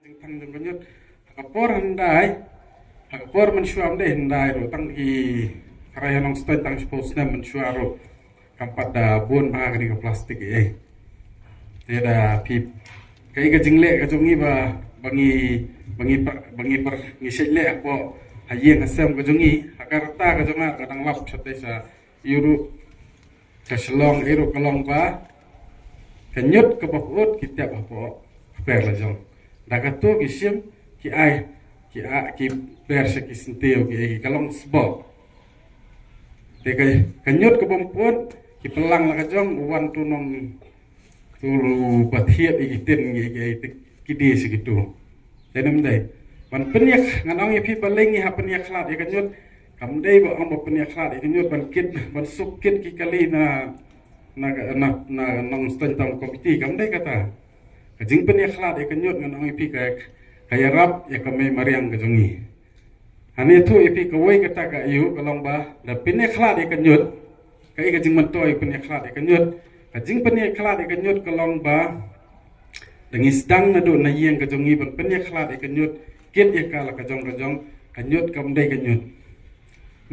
Tang jong kanyut hakapor handai hakapor mensyuam deh handai ro tang i karaya nong stoi tang suppose na mensyuaro kampat da buon bahag ni ka plastik tiada pip kai ka jingle ka jongi ba bangi per ngisek le ako hayeng asam ka jongi hakarta ka jonga kadang lap chatai sa yuru ka shlong ero kalong ba kanyut ka bakut kita bapo per la jong dagato kisim ki ai ki per se ki senteo ki kalong sbo te kanyut ka bampun ki pelang la ka jong wan tu nong tulu pathiat ikitin ki di segitu tenam dai ban penyak nganong ya pi baleng ya penyak klat ya kanyut kam dai ba am penyak klat ya kanyut ban kit ban sukit ki kali na nong stand tam komiti kam dai kata kajing penyak klat ya kanyut nganong ya pi kaya rap ya kame mariang kajongi ane tu ya pi kawai kata ka yu kalong ba da penyak klat ya kanyut kai kajing mentoy penyak klat ya kanyut kajing penyak klat ya kanyut kalong ba dengis dang na do na yeng kajongi ban penyak klat ya kanyut kit ya kala kajong kanyut kam dai kanyut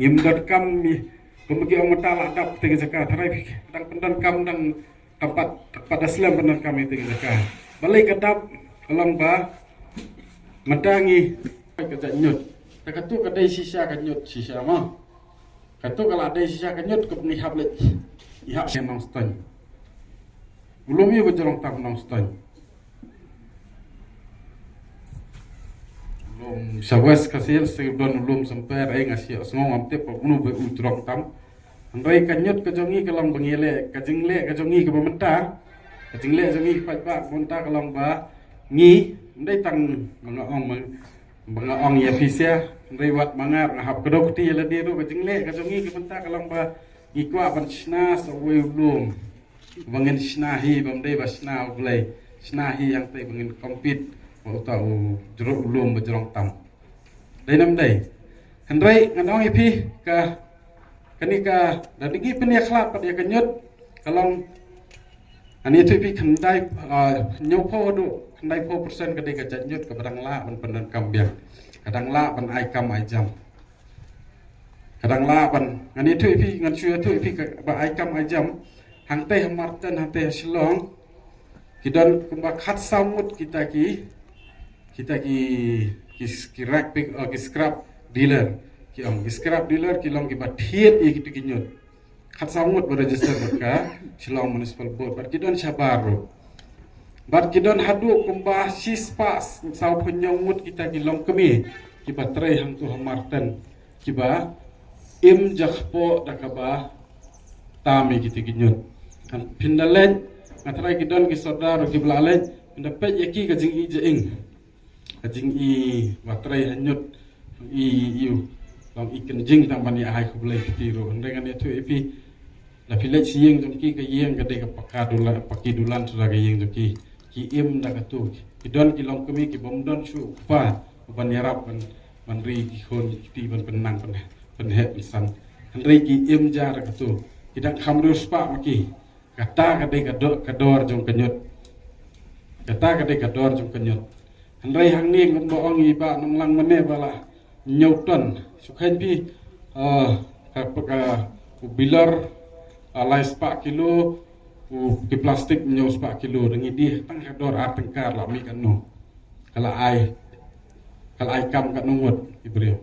ngim dot kam mi pemegi ong matala dap tege zakat harai dang pendan kam dang tempat pada selam pendan kami tege zakat balai kadap kalong ba mendangi ka nyut takatu kadai sisa kanyut sisa ma katu kala dai sisa kanyut ke ngihap le ihap senong ston belum ya berjorong tak nong ston Sawes kasil sebelum belum sampai rai ngasih semua amte pabunu be utrok tam andai kanyut kajongi kalang bangile kajingle kajongi ke pementa kajingle jongi pat monta kalang ba ngi andai tang mangaong ya fisia andai wat mangar ngahap kedokti la diru kajingle kajongi ke pementa kalang ba ikwa ban sna sawe belum bangin snahi bamdai basna ulai snahi yang tai bangin kompit mau tahu jeruk belum berjerong tam. Dai nam dai. Handrai nganong ipi ka kanika dari gi penyak klat pada kanyut kalong ani tu ipi kandai nyopo do kandai 4% kadai ka janyut ka badang la ban pendan kambiang. Kadang la ban ai kam ai jam. Kadang la ban ani tu ipi ngan syua tu ipi ka ba ai kam ai jam. Hang teh marten hang teh silong kidan kumbak khat samut kita ki rak pik ki scrap dealer ki scrap dealer ki long ki bathiet e ki nyut khat samut ber register ka Shillong municipal board bat kidon sabaro bat kidon hadu kumbah sispas sau penyomut kita ki long kemi ki batrai hang tu hamarten ki ba im jakpo dakaba tami ki nyut kan pindalen ngatrai kidon ki saudara ki blalen ndapet yaki ka jing i jing kajing i batrai hanyut yu long ikan jing tang bani ai ku blai kitiru dengan itu epi la pilek sieng jongki ka yeng ka de ka pakadula pakidulan sura ka yeng jongki ki im da ka tu ki don ki long kemi ki bom don su pa ban yarap ban ri ki khon ti ban penang pen het san ri ki im jar ka tu ki dak hamrus pa maki kata ka de ka dor jong kanyut kata ka de ka dor jong kanyut Andai hang ni ngom boong iba nong lang mane bala nyauton sukhain pi ka bilar alai spa kilo ki plastik nyau spa kilo dengi di tang hador atengkar la mi kanu kala ai kam ka nungut ibrio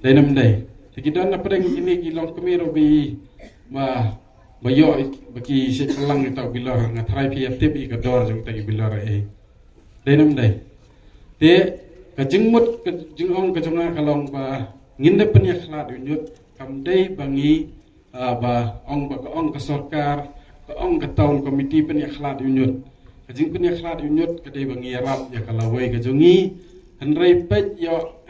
dai nam dai tikidon na pedeng ini ki long kemiro bi bayo baki se kelang ita bilar ngatrai pi tip i ka dor jong tagi bilar dai nam dai te kajingmut kajingong kajonga kalong ba nginde penyak klat unyut kam dai bangi ba ong ba ong ka sarkar ka ong ka taun komiti penyak klat unyut kajing penyak klat unyut kadai bangi rap ya kalawai kajongi handrai pet yo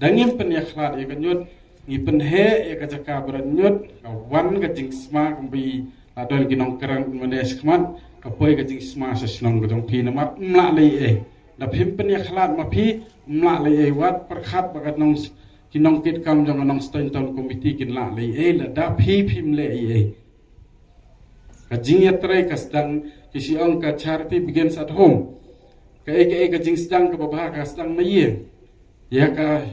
dangim penyak klat ya kanyut ngi penhe ya kajaka beranyut kawan kajing sma kumbi adol ginong kerang manes khmat kapoi kajing sma sesnong kajong pi namar mla lei na phim penyak klat ma phi mla lei wat perkhat bagat nong kinong kit kam jong nong stand town committee kin la lei la da phi phim lei kajing ya trai kasdang kisi ong ka charity begins at home ka jing sedang ka babah ka sedang mayeng ya ka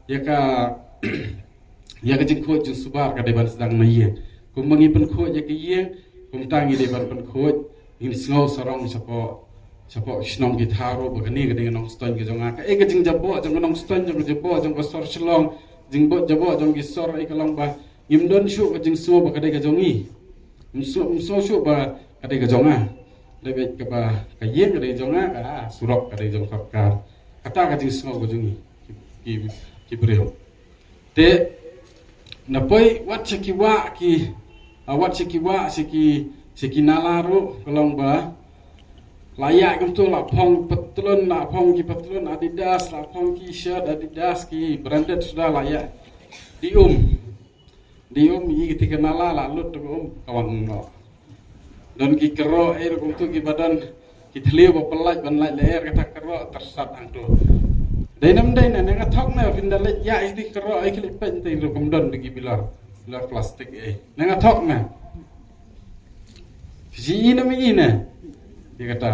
ya ka jing khoj jing subar ka deban sedang mayeng kum mangi pen khoj ya ka yeng kum tangi deban pen khoj in snow sarong sapo shnong gitaro bagani ka ding nong ston ka jonga ka jing jabo jong nong ston jong jabo jong ka sor shlong jing bo jabo jong gi sor ka long ba im don shu ka jing suo ba ka de ka jongi so shu ba ka de ka jonga David kaba kayen dari jonga ka surok dari jong kapkar kata ka jing snow gojungi ki breo te napoi wat sekiwa seki nalaru kolong ba layak untuk lapong petlun Adidas lapong ki shirt Adidas ki branded sudah layak dium yi ketika nala lalu tu kawan no dan ki kero air untuk ki badan ki tliu bapelaj ban lai leer kata kero tersat angdo dai nam dai na nga thok na pinda le ya iti kero ai ki pen te ro komdon bagi bilar plastik nga thok na ji ina mi ina dia kata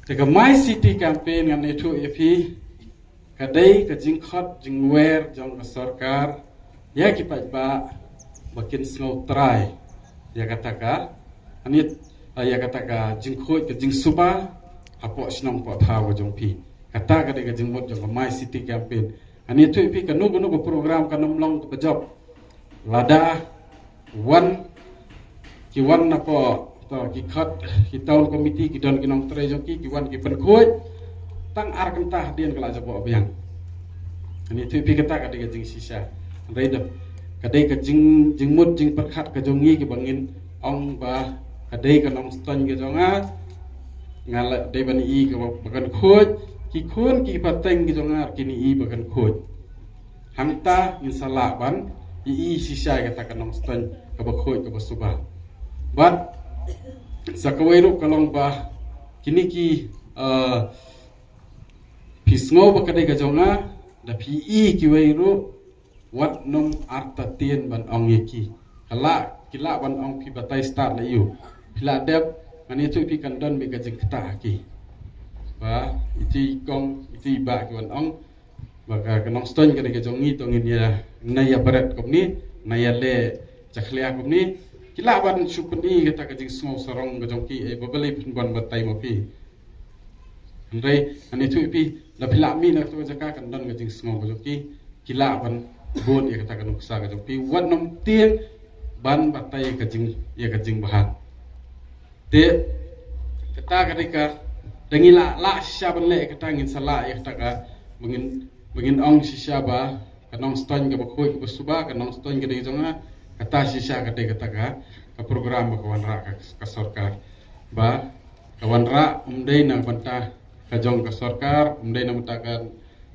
ke my city campaign ngan itu epi kadai ke jingkhot jingwer jong ka sarkar ya ki ba bakin snow try dia kata ka Anit ya kata ka jingkhoi ke jing suba hapo snong po thawa jong pi kata ka de ka jingmot jong my city campaign ani tu pi ka nugo program ka nomlong ka job lada wan na po to ki khat ki taun komiti ki don ki nong tre jong ki wan ki pen khoi tang ar kentah dien kala jabo biang ani tu pi kata ka de ka jing sisa raido ka de ka jingmot jing perkhat ka jongi ki bangin ong ba kadai ka nong ston ke jonga ngala dai ban I ka bakan khoj ki khon ki pateng ki jonga kini I bakan khoj hamta insala ban I sisa ka ta ka nong ston ka ba khoj ka ba suba bat sakawairu kalong ba kini ki pisngo ba kadai ka jonga da pi I ki wairu wat nom arta tien ban ong yeki kila ban ong pi batai start la yu Pila dep mani tu pi kan don mega jeng kata ki ba iti kong iti ba ki wan ong baka kanong ston ka de jongi tongin ya naya barat kom ni naya le chakhlia kom ni kila ban supni kata ka jeng snow sarong ka jong ki babale pin ban batai mo pi andai ani tu pi la pila mi na tu jaka kan don ka jeng snow ka jong ki kila ban bon ya kata kanong sa ka jong pi wan nom tien ban batai ka jeng bahan te kata ketika dengila la sisa benle kata ngin sala ya kata ka bengin ong sisa ba kanong ston ka bakoi ka basuba kanong ston ka de jonga kata sisa kata ka program ba kawan ra ka sarkar ba kawan ra umdai na banta ka jong ka sarkar umdai na mata ka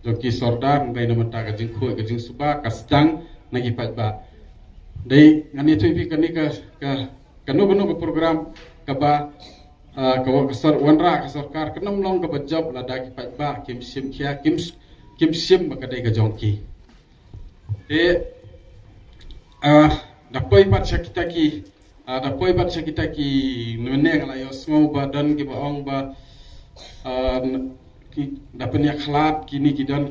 joki sordar umdai na mata ka jingkhoi ka jing suba ka sedang nagi pat ba dei ngani tu pi kani ka kanu program kaba kawa kasar wanra ka sarkar kenam long ka job la da ki pat ba kim sim ba ka dai ka jongki da poi pat kita ki meneng la yo smau badan ki ba ong ba ki da penya khlat kini ki don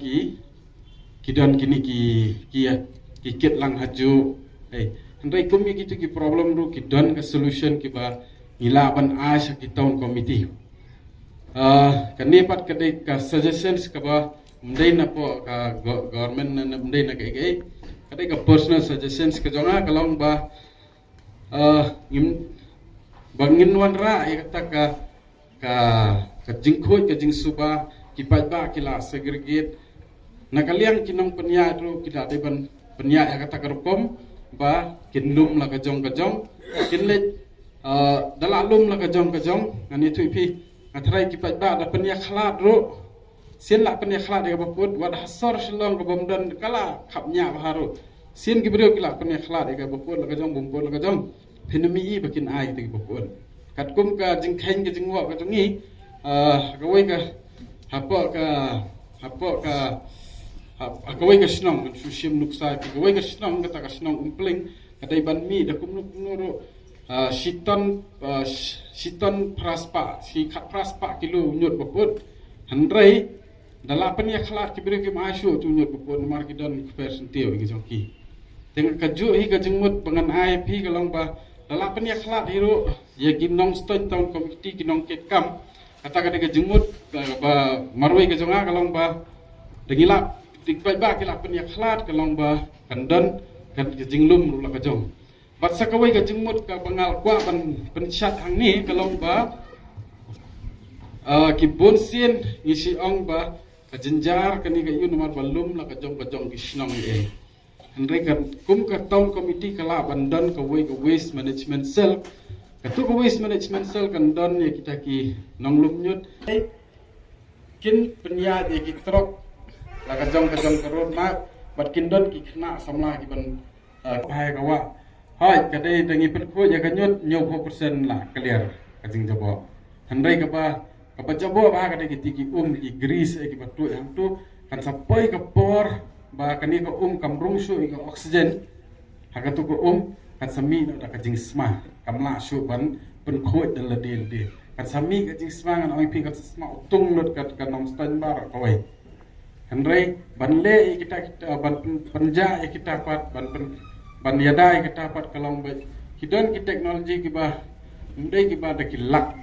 kini ki ket lang haju andai kumi gitu ki problem ru ki don ka solution ki ba ilaban asya ki town committee kani pat kadai ka suggestions ka ba mdai na po ka government na mdai na kai kadai ka personal suggestions ka jonga kalong ba bangin wan ra ya kata ka jingkhoi ka jingsuba ki pat ba ki la segregate nakaliang kinong penya ru kita deban penya ya kata ka rukom ba kinlum la ka jong kinlet dalalum la ka jong ngani tu pi atrai ki pat ba da penya khlat ro sin la penya khlat ga baput wad hasar shlong ka bomdan kala khapnya baharu sin ki brio ki la penya khlat ga baput la ka jong bumpur la ka jong phenami bakin ai ti baput kat kum ka jingkhain ka jingwa ka jongi ka wai ka hapo ka wai ka shnong su shim nuksa ki ka wai ka shnong ka ta ka shnong umpling ka dai ban mi da kum nuk nuro siton praspa si khat praspa kilo nyut baput handrai dalapan ya khalat kibri kim asyu tu nyut baput mar kidon persentiu gi jongki teng kaju hi ka jengmut pengan ai phi kalong ba dalapan ya khalat hiro ya ginong ston tong komiti ginong ket kam kata ka ke jengmut ba marwai ka jonga kalong ba dengilap tikbai ba kilapan ya khalat kalong ba kandan kan ke jinglum rula ka jong bat sakawai ka jengmut ka bangal kwa pensyat hang ni kalong ba ki bonsin isi ong ba ka jenjar kani ka yun mar balum la ka jong ki snong e handai kan kum ka town committee kala bandan ka waste management cell ka tu ka waste management cell kan don ya kita ki nonglum nyut kin penya de ki trok la ka jong ka road map bat kin don ki khna samla ki ban hai ka wa hai kadai dangi pen ko ya kanyut 90% lah clear kajing jabo handai ka ba jabo ba kadai ki ki grease ki batu yang tu kan sampai ke por ba kani ka kamrung su ka oxygen haka tu ko kan sami da kajing sma kamla su ban pen ko dan ladil kan sami kajing sma ngan oi pi kan sma utung not kan nom stan bar koi handai ban le kita ban penja kita pat ban yadai kita dapat kalong baik kidon ki teknologi ki ba mundai ki ba da ki lak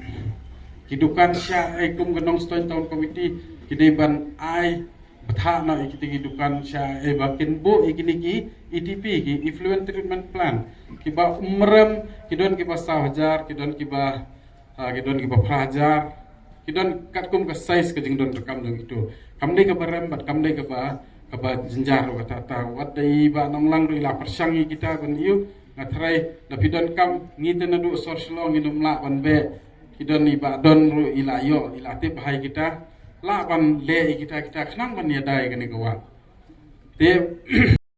kidukan sya kum ganong stone town committee kidai ban ai batha na ki dukan sya bakin bo ikini ki ETP ki effluent treatment plant ki ba umrem kidon ki ba sahjar kidon ki ba prajar kidon kat kum ka size ka jingdon rekam jong itu kamdai ka barem bat kamdai ka ba jenjar kata tahu wadai ba nonglang ila persangi kita kan iu ngatrai na pidon kam ngiten adu sorslong inum la ban be kidon ni ba don ru ila yo ila te bahai kita la ban le kita khnang ban ya dai kan ni kawan te